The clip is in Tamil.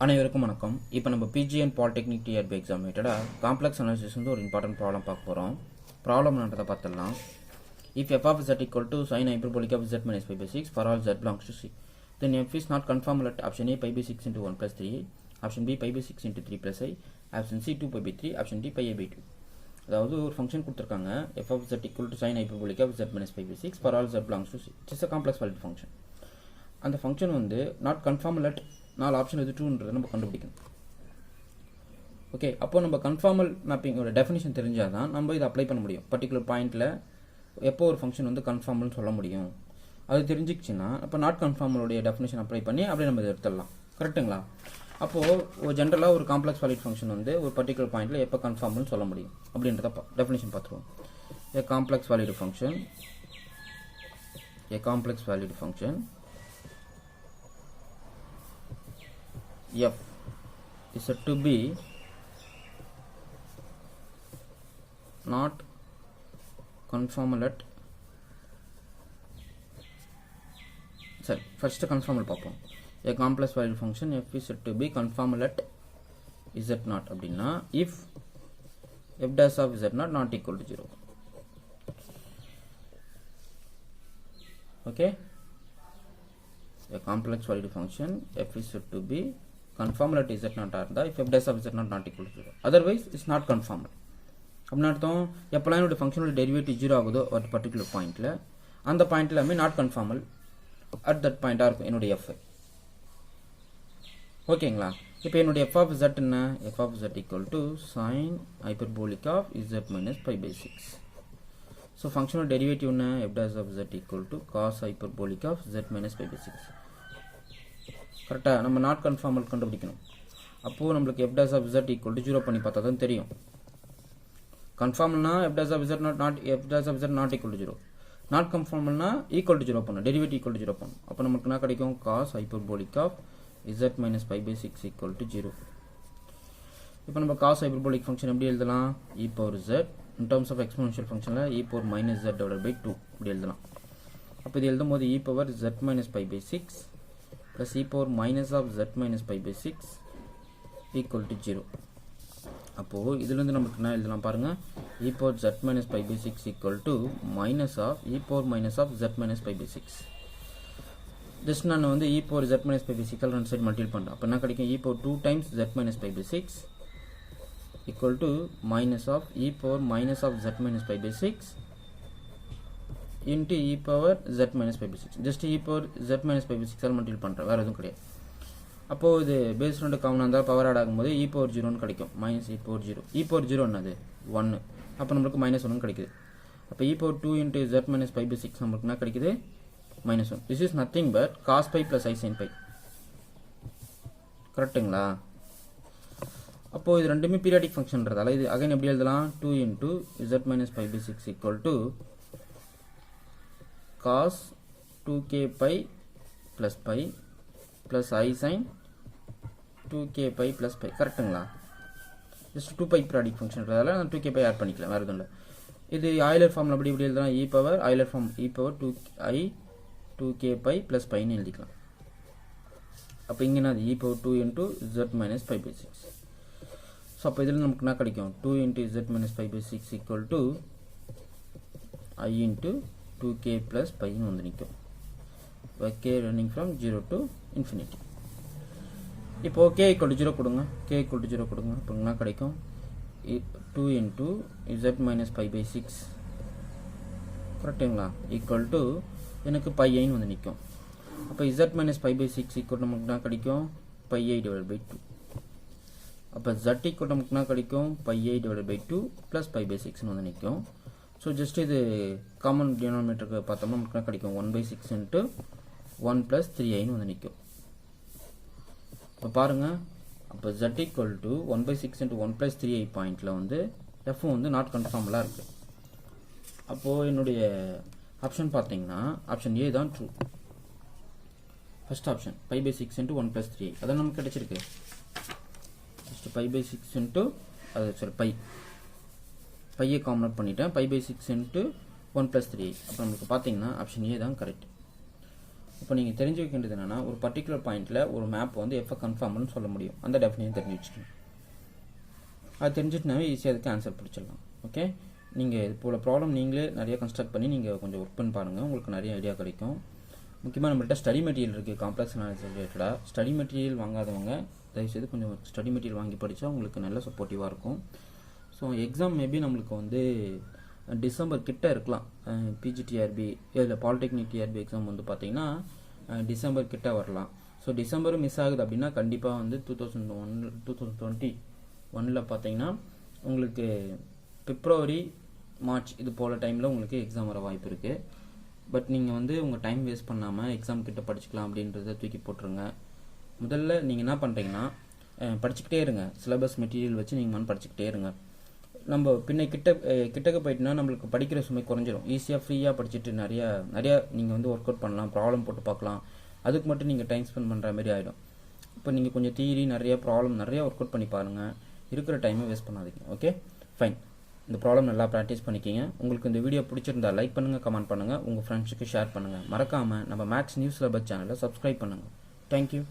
அனைவருக்கும் வணக்கம். இப்போ நம்ம பிஜிஎன் பாலிடெக்னிக் டிஆர்பி எக்ஸாம் ரிலேட்டடாக காம்ப்ளெக்ஸ் அனாலிசிஸ் வந்து ஒரு இம்பார்ட்டன்ட் ப்ராப்ளம் பார்க்க போகிறோம். ப்ராப்ளம்ன்றதை பார்த்துடலாம். If f of z equal to sin hyperbolic of z minus pi by 6 for all z belongs to C, then f is not conformal at option A pi by 6 into 1 plus 3, option B pi by 6 into 3 plus I, option C 2 pi by 3, option D pi a by 2. அதாவது ஒரு ஃபங்க்ஷன் கொடுத்துருக்காங்க f of z equal to sin hyperbolic of z minus pi by 6 for all z belongs to C. It is a complex valued function. அந்த ஃபங்க்ஷன் வந்து நாட் கன்ஃபார்மல் அட் 4 ஆப்ஷன் எது ட்ரூன்றதை நம்ம கண்டுபிடிக்கணும். ஓகே, அப்போ நம்ம கன்ஃபார்மல் மேப்பிங்கோட டெஃபினிஷன் தெரிஞ்சால் தான் நம்ம இதை அப்ளை பண்ண முடியும். பர்டிகுலர் பாயிண்ட்டில் எப்போ ஒரு ஃபங்க்ஷன் வந்து கன்ஃபார்மல்னு சொல்ல முடியும். அது தெரிஞ்சிக்கிச்சுன்னா அப்போ நாட் கன்ஃபார்மலுடைய டெஃபினிஷன் அப்ளை பண்ணி அப்படியே நம்ம இதை எடுத்துடலாம். கரெக்டுங்களா? அப்போது ஒரு ஜென்ரலாக ஒரு காம்ப்ளெக்ஸ் வேலிட் ஃபங்க்ஷன் வந்து ஒரு பர்டிகுலர் பாயிண்ட்டில் எப்போ கன்ஃபார்ம்னு சொல்ல முடியும் அப்படின்றத டெஃபினிஷன் பார்த்துருவோம். A complex valued function f is said to be not conformal at first conformal பார்ப்போம். A complex valued function f is said to be conformal at z naught அப்படின்னா if f dash of z naught not equal to 0. Okay, a complex valued function f is said to be conformal at z naught இருந்தா if f dash of z naught not equal to 0, otherwise it's not conformal. அப்படின்னா அர்த்தம் எப்போலாம் என்னோட ஃபங்க்ஷனோட டெரிவேட்டிவ் 0 ஆகுதோ ஒரு பர்டிகுலர் பாயிண்ட்டில் அந்த பாயிண்ட் எல்லாமே நாட் கன்ஃபார்மல் அட் தட் பாயிண்டாக இருக்கும் என்னுடைய எஃப். ஓகேங்களா? இப்போ என்னுடைய எஃப் ஆஃப் z என்ன? F of z equal to sine hyperbolic of z minus pi by 6. So ஃபங்க்ஷனோட டெரிவேட்டிவ் என்ன? F dash of z equal to cos hyperbolic of z minus pi by 6. கரெக்டாக நம்ம நாட் கன்ஃபார்மல் கண்டுபிடிக்கணும். அப்போது நம்மளுக்கு F dash of z equal to 0 பண்ணி பார்த்தா தான் தெரியும். கன்ஃபார்மல்னா F dash of z not equal to 0, not கன்ஃபார்மல்னா ஈக்குவல் டு 0 பண்ணும், டெரிவேட்டிவ் ஈக்குவல் டு 0 பண்ணும். அப்போ நமக்கு என்ன கிடைக்கும்? Cos hyperbolic of z minus pi by 6 equal to 0. இப்போ நம்ம காஸ் ஹைப்பர்போலிக் ஃபங்க்ஷன் எப்படி எழுதலாம்? e power z in terms of exponential functionல e power minus z divided by 2 இப்படி எழுதலாம். அப்போ இது எழுதும் போது e power z minus pi by 6 plus e power minus of z minus pi by 6 equal to 0. அப்போது இதிலிருந்து நமக்கு என்ன எழுதலாம் பாருங்க, e power z minus pi by 6 equal to minus of e power minus of z minus pi by 6. Just நான் வந்து e power z minus pi by 6 ரெண்டு சைடு மல்டிபிள் பண்ணுறேன். அப்போ என்ன கிடைக்கும்? e power 2 times z minus pi by 6 equal to minus of e power minus of z minus pi by 6 into e power z minus pi by 6. just e power z minus pi by 6 all multiple பண்ணுறேன், வேறு எதுவும் கிடையாது. அப்போது இது பேஸ் ரெண்டு காமனாக இருந்தால் பவர் ஆட் ஆகும்போது e power 0ன்னு கிடைக்கும். Minus e power 0. e power 0 என்னது? 1. அப்போ நம்மளுக்கு மைனஸ் 1 கிடைக்குது. அப்போ e power 2 into z minus pi by 6 நம்மளுக்கு என்ன கிடைக்குது? Minus 1. This is nothing but cos pi plus i sine pi. கரெக்டுங்களா? அப்போது இது ரெண்டுமே பீரியாடிக் ஃபங்க்ஷன்றதால இது அகைன் எப்படி எழுதலாம்? 2 into z minus pi by 6 equal to cos 2k pi plus pi plus i sin 2k pi plus pi. கரெக்டுங்களா? ஜஸ்ட் 2 pi பீரியாடிக் ஃபங்க்ஷன்றதால நான் 2k pi ஆட் பண்ணிக்கலாம், வேறு எதுவும் இல்லை. இது ஆயிலர் ஃபார்மில் எப்படி எழுதலாம்? e power Euler form e power 2k pi plus pi ன்னு எழுதிக்கலாம். அப்போ இங்கே என்ன? e power 2 into z minus pi by 6. So அப்போ இதில் நமக்கு என்ன கிடைக்கும்? 2 into z minus pi by 6 equal to I into 2k plus pi ன்னு வந்து நிற்கும். k running from 0 to infinity. இப்போ k equal to 0 கொடுங்க, k equal to 0 கொடுங்க. இப்போ என்ன கிடைக்கும்? 2 into z minus pi by 6 கரெக்டுங்களா? ஈக்குவல் டு எனக்கு pi ஐன்னு வந்து நிற்கும். அப்போ z minus pi by 6 equal நமக்கு என்ன கிடைக்கும்? pi I divided by 2. அப்போ z ஈக்குவல் நமக்கு என்ன கிடைக்கும்? pi I divided by 2 plus pi by 6ன்னு வந்து நிற்கும். ஸோ ஜஸ்ட் இது காமன் டினாமினேட்டருக்கு பார்த்தோம்னா நமக்கு என்ன கிடைக்கும்? 1 by 6 into 1 plus 3iன்னு வந்து நிற்கும். இப்போ பாருங்கள், அப்போ z equal to 1 by 6 into 1 plus 3i பாயிண்டில் வந்து f வந்து நாட் கன்ஃபார்மலாக இருக்குது. அப்போது என்னுடைய ஆப்ஷன் பார்த்தீங்கன்னா ஆப்ஷன் ஏ தான் true. First option pi by 6 into 1 plus 3i அதான் நமக்கு கிடைச்சிருக்கு. ஜஸ்ட் pi by 6 into அது சரி பையை காமன் பண்ணிட்டேன். pi by 6 into 1 plus 3i. அப்போ நமக்கு பார்த்தீங்கன்னா ஆப்ஷன் ஏ தான் கரெக்ட். இப்போ நீங்கள் தெரிஞ்சு வைக்க வேண்டியது என்னென்னா ஒரு பர்டிகுலர் பாயிண்ட்டில் ஒரு மேப் வந்து எஃப்ஐ கன்ஃபார்ம்னு சொல்ல முடியும். அந்த டெஃபினேஷன் தெரிஞ்சு வச்சுக்கணும். அது தெரிஞ்சுட்டுனாவே ஈஸியாக அதுக்கு ஆன்சர் பிடிச்சிடலாம். ஓகே, நீங்கள் இது போல் ப்ராப்ளம் நீங்களே நிறைய கன்ஸ்ட்ரக்ட் பண்ணி நீங்கள் கொஞ்சம் ஒர்க் பண்ணி பாருங்கள், உங்களுக்கு நிறைய ஐடியா கிடைக்கும். முக்கியமாக நம்மள்ட்ட ஸ்டடி மெட்டீரியல் இருக்குது காம்ப்ளெக்ஸ் அனாலிசிஸ் ரிலேட்டடாக. ஸ்டடி மெட்டீரியல் வாங்காதவங்க தயவுசெய்து கொஞ்சம் ஸ்டடி மெட்டீரியல் வாங்கி படித்தா உங்களுக்கு நல்ல சப்போர்ட்டிவாக இருக்கும். ஸோ எக்ஸாம் மேபி நம்மளுக்கு வந்து டிசம்பர் கிட்ட இருக்கலாம். பிஜிடிஆர்பி இல்லை பாலிடெக்னிக் டிஆர்பி எக்ஸாம் வந்து பார்த்தீங்கன்னா டிசம்பர் கிட்ட வரலாம். ஸோ டிசம்பர் மிஸ் ஆகுது அப்படின்னா கண்டிப்பாக வந்து 2021 பார்த்தீங்கன்னா உங்களுக்கு பிப்ரவரி மார்ச் இது போல் டைமில் உங்களுக்கு எக்ஸாம் வர வாய்ப்பு இருக்குது. பட் நீங்கள் வந்து உங்கள் டைம் வேஸ்ட் பண்ணாமல் எக்ஸாம் கிட்ட படிச்சுக்கலாம் அப்படின்றத தூக்கி போட்டுருங்க. முதல்ல நீங்கள் என்ன பண்ணுறீங்கன்னா படிச்சுக்கிட்டே இருங்க. சிலபஸ் மெட்டீரியல் வச்சு நீங்கள் படிச்சுக்கிட்டே இருங்க. நம்ம கிட்டக்க போயிட்டுனா நம்மளுக்கு படிக்கிற சுமை குறைஞ்சிரும். ஈஸியாக ஃப்ரீயாக படிச்சுட்டு நிறையா நீங்கள் வந்து ஒர்க் அவுட் பண்ணலாம், ப்ராப்ளம் போட்டு பார்க்கலாம். அதுக்கு மட்டும் நீங்கள் டைம் ஸ்பெண்ட் பண்ணுற மாதிரி ஆகிடும். இப்போ நீங்கள் கொஞ்சம் தியரி நிறைய ப்ராப்ளம் நிறையா ஒர்க் அவுட் பண்ணி பாருங்கள். இருக்கிற டைமை வேஸ்ட் பண்ணாதீங்க. Okay fine. இந்த ப்ராப்ளம் நல்லா ப்ராக்டிஸ் பண்ணிக்கிங்க. உங்களுக்கு இந்த வீடியோ பிடிச்சிருந்தா லைக் பண்ணுங்கள், கமெண்ட் பண்ணுங்கள், உங்கள் ஃப்ரெண்ட்ஸுக்கு ஷேர் பண்ணுங்கள். மறக்காமல் நம்ம மேக்ஸ் நியூஸ் சிலபஸ் சேனலை சப்ஸ்கிரைப் பண்ணுங்கள். தேங்க்யூ.